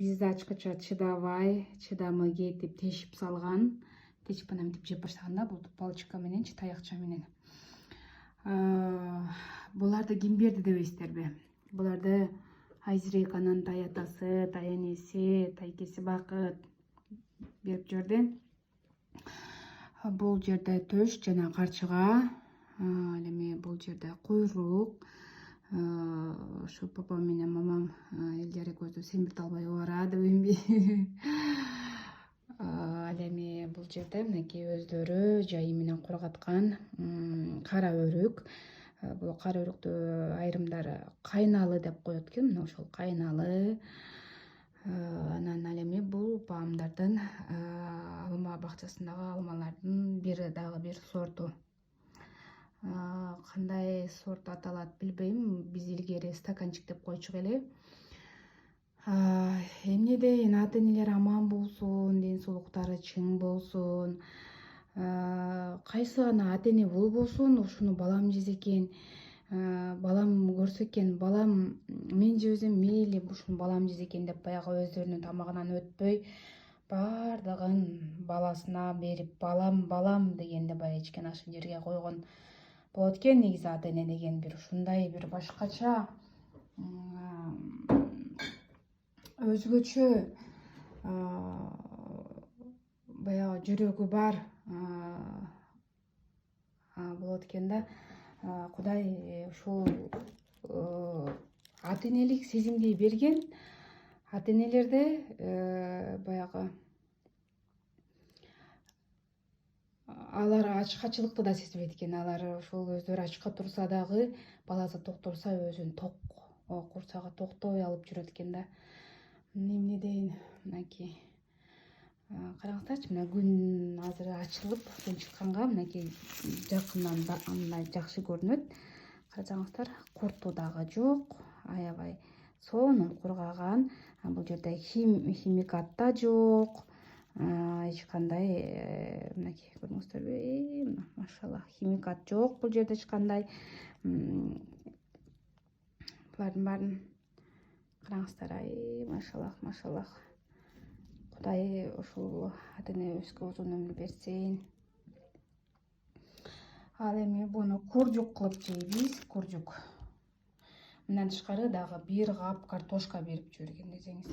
бизде ачкыча чыдамы кетип тешип салган. Тешип анан мынтип жеп баштаганда бул палочка мененчи, таякча менен. Буларды ким берди дебейсиздерби? Буларды Айзиреканын таятасы, таянеси, тайкеси Бакыт берип жиберди. Бул жерде төш жана карчыга, ал эми бул жерде куйрук. Ошо папам менен мамам элдер экөөсү семирте албай оорат дебейинби? Ал эми бул жерде мынакей өздөрү жайы менен кургаткан кара өрүк. Бул кара өрүктү айрымдары кайналы деп коет экен. Мына ошол кайналы. Анан ал эми бул папамдардын алма бакчасындагы алмалардын дагы бир сорту. Кандай сорт аталат билбейм. Биз илгери стаканчик деп койчук эле. Эмне дейин, ата энелер аман болсун, ден соолуктары чың болсун. Кайсы гана ата эне болбосун, ушуну балам жесе экен, балам көрсө экен, балам мен жебесем мейли, ушуну балам жесе экен деп баягы өздөрүнүн тамагынан өтпөй баардыгын баласына берип, балам дегенде баягы ичкен ашын жерге койгон болот экен. Негизи ата эне деген бир ушундай бир башкача, өзгөчө баягы жүрөгү бар болот экен да. Кудай ушул ата энелик сезимди берген. Ата энелерде баягы алар ачкачылыкты да сезбейт экен. Алар ошол өздөрү ачка турса дагы баласы ток турса өзүн ток, курсагы токтой алып жүрөт экен да. Эмне дейин, мынакей караңыздарчы, мына күн азыр ачылып, күн чыкканга мынакей жакындан мындай жакшы көрүнөт. Карасаңыздар, курту дагы жок, аябай сонун кургаган. Бул жерде химикат да жок. Эч кандай, мынакей көрүңүздөрбү? Машаллах, химикат жок бул жерде эч кандай. Булардын баарын караңыздар, машаллах. Кудай ушул ата энебизге узун өмүр берсин. Ал эми буну куржук кылып жейбиз, куржук. Мындан тышкары дагы бир кап картошка берип жиберген десеңиз.